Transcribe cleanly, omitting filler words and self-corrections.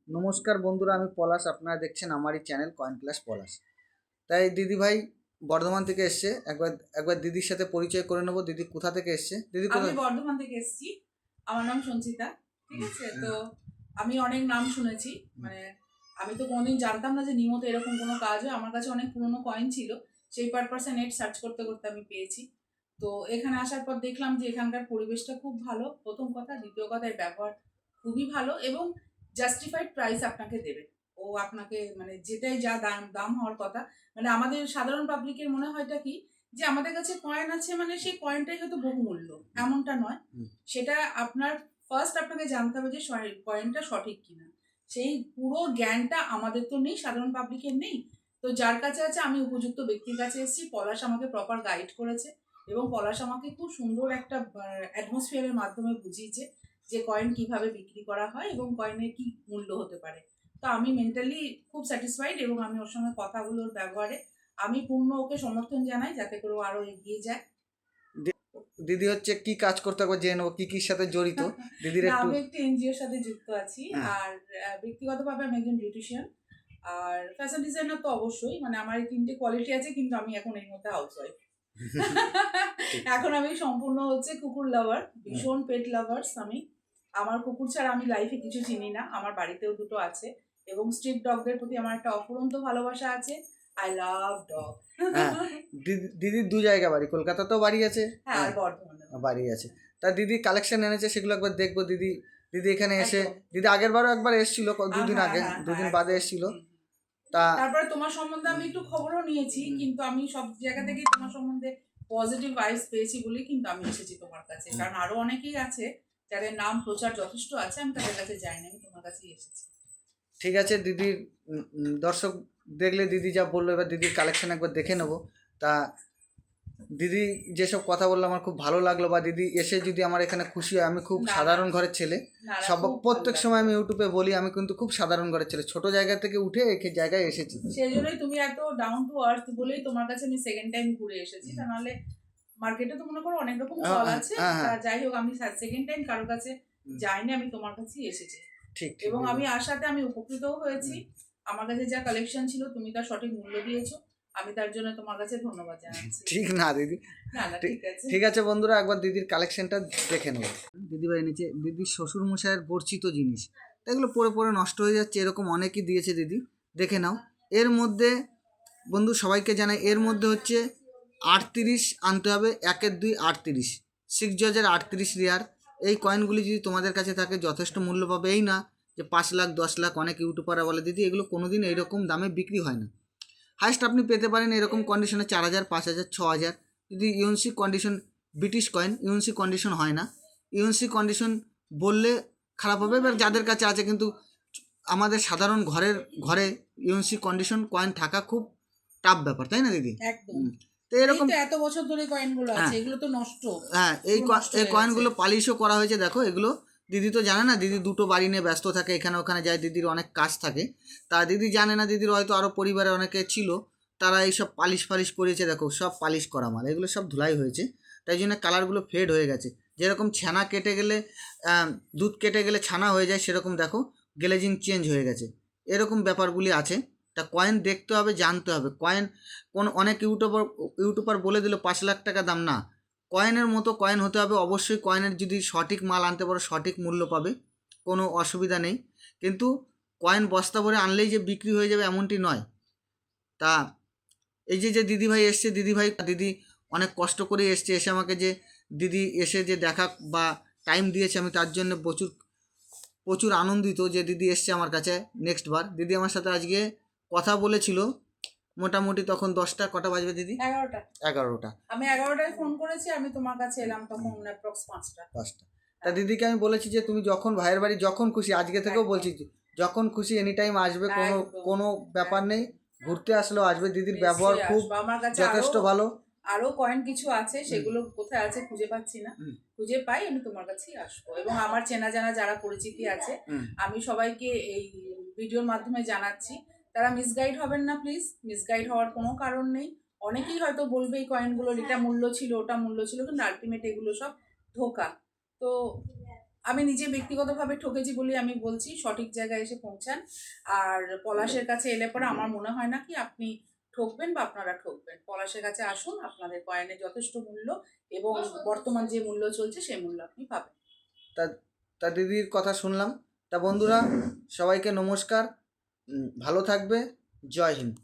নমস্কার বন্ধুরা, আমি পলাশ। আপনারা দেখছেন আমারই চ্যানেল কয়েন ক্লাস পলাশ। তাই দিদি ভাই বর্ধমান থেকে এসছে, একবার একবার দিদির সাথে পরিচয় করে নেবো। দিদি কোথা থেকে এসছে? দিদি আমি কোথা? বর্ধমান থেকে এসেছি। আমার নাম সঞ্চিতা। ঠিক আছে, তো আমি অনেক নাম শুনেছি। মানে আমি তো কোনোদিন জানতাম না যে নিয়মিত এরকম কোনো কাজ হয়। আমার কাছে অনেক পুরনো কয়েন ছিল, সেই পারপাসে নেট সার্চ করতে করতে আমি পেয়েছি। তো এখানে আসার পর দেখলাম যে এখানকার পরিবেশটা খুব ভালো, প্রথম কথা। দ্বিতীয় কথা, এর ব্যবহার খুবই ভালো এবং জাস্টিফাইড প্রাইস আপনাকে দেবে। ও আপনাকে মানে যেটাই যা দাম দাম হওয়ার কথা, মানে আমাদের সাধারণ পাবলিকের মনে হয়টা কি যে আমাদের কাছে কয়েন আছে মানে সেই কয়েনটাই হয়তো বহুমূল্য, এমনটা নয়। সেটা আপনার ফার্স্ট আপনাকে জানতে হবে যে কয়েনটা সঠিক কিনা। সেই পুরো জ্ঞানটা আমাদের তো নেই, সাধারণ পাবলিকের নেই। তো যার কাছে আছে, আমি উপযুক্ত ব্যক্তির কাছে এসেছি। পলাশ আমাকে প্রপার গাইড করেছে এবং পলাশ আমাকে খুব সুন্দর একটা অ্যাটমসফিয়ারের মাধ্যমে বুঝিয়েছে যে কয়েন কিভাবে বিক্রি করা হয় এবং কয়েনের কি মূল্য হতে পারে। তো আমি মেন্টালি খুব স্যাটিসফাইড এবং আমি ওর সঙ্গে কথাগুলোর ব্যবহারে আমি পূর্ণ ওকে সমর্থন জানাই যাতে করে ও আরো এগিয়ে যায়। দিদি হচ্ছে কি কাজ করতে, একবার জেনে নেবো কি কির সাথে জড়িত দিদির না, একটু। আমি একটি এনজিওর সাথে যুক্ত আছি। হ্যাঁ। আর ব্যক্তিগতভাবে আমি একজন বিউটিশিয়ান। আর ফ্যাশন ডিজাইনার তো অবশ্যই, মানে আমার এই ৩টে কোয়ালিটি আছে, কিন্তু আমি এখন এই মধ্যে হাউসওয়াইফ। এখন আমি সম্পূর্ণ হচ্ছে কুকুর লাভার, ভীষণ পেট লাভার্স আমি। আমার কুকুর ছাড়া আমি লাইফে কিছু চিনি না। আমার বাড়িতেও দুটো আছে এবং স্ট্রিট ডগদের প্রতি আমার একটা অফুরন্ত ভালোবাসা আছে। I love dog. হ্যাঁ, দিদির দু জায়গা বাড়ি, কলকাতাতেও বাড়ি আছে। হ্যাঁ, আর বর্ধমানে বাড়ি আছে। তা দিদি কালেকশন এনেছে, সেগুলো একবার দেখবো। দিদি দিদি এখানে এসে, একদম। দিদি আগের বারও একবার এসেছিল, দুদিন হ্যাঁ, আগে, হ্যাঁ, হ্যাঁ, দুদিন বাদে একদম। এসেছিল। হুম, হুম। তা তারপরে তোমার সম্বন্ধে আমি একটু খবরও নিয়েছি, কিন্তু আমি সব জায়গা থেকেই তোমার সম্বন্ধে পজিটিভ ভাইবস পেয়েছি বলেই কিন্তু আমি এসেছি তোমার কাছে। কারণ আরো অনেকেই আছে যাদের নাম প্রচার যথেষ্ট আছে, আমি তাদের কাছে যাইনি, আমি তোমার কাছেই এসেছি। ঠিক আছে দিদির দর্শক দেখলে দিদি যা বললো, এবার দিদির কালেকশন একবার দেখে নেবো। তা দিদি যেসব কথা বললো আমার খুব ভালো লাগলো, বা দিদি এসে যদি আমার এখানে খুশি হয়। আমি খুব না, না, সাধারণ ঘরের ছেলে। না, না, সব খুব ভালো প্রত্যেক সময় লাগলো। আমি ইউটিউবে বলি আমি কিন্তু খুব সাধারণ ঘরের ছেলে, ছোট জায়গা থেকে উঠে এই জায়গায় এসেছি। সেই জন্যই তুমি এত ডাউন টু আর্থ বলেই তোমার কাছে আমি সেকেন্ড টাইম ঘুরে এসেছি। তা নাহলে মার্কেটে তো মনে করো অনেক রকম হ্যাঁ, চল হ্যাঁ, আছে। হ্যাঁ, তা হ্যাঁ। যাই হোক, আমি সেকেন্ড টাইম কারোর কাছে যাইনি, আমি তোমার কাছেই এসেছি ঠিক ঠিক এবং দিদি। আমি আসাতে আমি উপকৃতও হয়েছি। আমার কাছে যা কালেকশন ছিল তুমি তার সঠিক মূল্য দিয়েছো, আমি তার জন্য তোমার কাছে ধন্যবাদ জানাচ্ছি। ঠিক না দিদি? না, না, ঠিক ঠিক আছে। ঠিক আছে বন্ধুরা, একবার দিদির কালেকশনটা দেখে নেবো। দিদিভাই নিচে দিদির শ্বশুর মশাইয়ের গর্জিত জিনিস, তা এগুলো পরে পরে নষ্ট হয়ে যাচ্ছে, এরকম অনেকই দিয়েছে দিদি। দেখে নাও। এর মধ্যে বন্ধু সবাইকে জানাই, এর মধ্যে হচ্ছে 38 আনতে হবে, 1-2 38, 6 জজের 38 রিয়ার। এই কয়েনগুলি যদি তোমাদের কাছে থাকে যথেষ্ট মূল্য পাবে। এই না যে 5 লাখ 10 লাখ, অনেক ইউটিউবাররা বলে দিদি এগুলো কোনোদিন এইরকম দামে বিক্রি হয় না। হাইস্ট আপনি পেতে পারেন এরকম কন্ডিশনে 4,000, 5,000, 6,000। যদি UNC condition, British coin UNC condition হয় না। ইউএনসি কন্ডিশন বললে খারাপ হবে, এবার যাদের কাছে আছে। কিন্তু আমাদের সাধারণ ঘরে ইউএনসি কন্ডিশন কয়েন থাকা খুব টাফ ব্যাপার, তাই না দিদি? একদম। তো এই এরকম। তো এত বছর ধরে কয়েনগুলো আছে, হ্যাঁ, এগুলো তো নষ্ট, হ্যাঁ, এই পুরো নষ্ট এই হয়ে গেছে। কয়েনগুলো পালিশও করা হয়েছে, দেখো এগুলো। দিদি তো জানে না, দিদি দুটো বাড়ি নিয়ে ব্যস্ত থাকে, এখানে ওখানে যায়, দিদির অনেক কাজ থাকে। তা দিদি জানে না, দিদির হয়তো আরও পরিবারে অনেকে ছিল, তারা এইসব পালিশ ফালিশ করিয়েছে। দেখো সব পালিশ করা মাল, এগুলো সব ধুলাই হয়েছে, তাই জন্য কালারগুলো ফেড হয়ে গেছে। যেরকম ছানা কেটে গেলে, দুধ কেটে গেলে ছানা হয়ে যায়, সেরকম দেখো গ্লেজিং চেঞ্জ হয়ে গেছে। এরকম ব্যাপারগুলি আছে। তা কয়েন দেখতে হবে, জানতে হবে। কয়েন অনেক ইউটিউবার বলে দিল 5 লাখ টাকা দাম, না। কয়েনের মতো কয়েন হতে হবে অবশ্যই। কয়েনের যদি সঠিক মাল আনতে পারো সঠিক মূল্য পাবে, কোনো অসুবিধা নেই। কিন্তু কয়েন বস্তা ভরে আনলেই যে বিক্রি হয়ে যাবে এমনটি নয়। তা এই যে যে দিদিভাই এসছে, দিদি অনেক কষ্ট করে এসছে, এসে আমাকে যে দিদি এসে যে দেখা বা টাইম দিয়েছে, আমি তার জন্য প্রচুর প্রচুর আনন্দিত যে দিদি এসছে আমার কাছে। নেক্সট বার দিদি আমার সাথে আজকে কথা বলেছিল মোটামুটি তখন 10টা, কটা বাজবে দিদি? 11টা। 11টা। আমি 11টায় ফোন করেছি, আমি তোমার কাছে এলাম তখন অ্যাপ্রক্স 5টা। 10টা। তা দিদিকে আমি বলেছি যে তুমি যখন ভাইয়ের বাড়ি যখন খুশি, আজকে থেকেও একদম, বলছি যে যখন খুশি এনি টাইম আসবে, কোনো একদম, কোনো ব্যাপার নেই। ঘুরতে আসলেও আসবে। দিদির ব্যবহার নিশ্চয়ই খুব আসবো। আমার কাছে যথেষ্ট ভালো। আরো কয়েন কিছু আছে, সেগুলো কোথায় আছে খুঁজে পাচ্ছি না। খুঁজে পাই আমি তোমার কাছেই আসবো এবং আমার চেনা জানা যারা পরিচিতি আছে, আমি সবাইকে এই ভিডিওর মাধ্যমে জানাচ্ছি, তারা মিসগাইড হবেন না প্লিজ। মিসগাইড হওয়ার কোনো কারণ নেই। অনেকেই হয়তো বলবে এই কয়েনগুলোর এটা মূল্য ছিল, ওটা মূল্য ছিল, কিন্তু আলটিমেট এগুলো সব ধোঁকা। তো আমি নিজে ব্যক্তিগতভাবে ঠকেছি বলে আমি বলছি, সঠিক জায়গায় এসে পৌঁছান। আর পলাশের কাছে এলে পরে আমার মনে হয় না কি আপনি ঠকবেন বা আপনারা ঠকবেন। পলাশের কাছে আসুন, আপনাদের কয়েনের যথেষ্ট মূল্য এবং বর্তমান যে মূল্য চলছে সেই মূল্য আপনি পাবেন। তা তা দিদির কথা শুনলাম। তা বন্ধুরা, সবাইকে নমস্কার, ভালো থাকবে, জয় হিন্দ।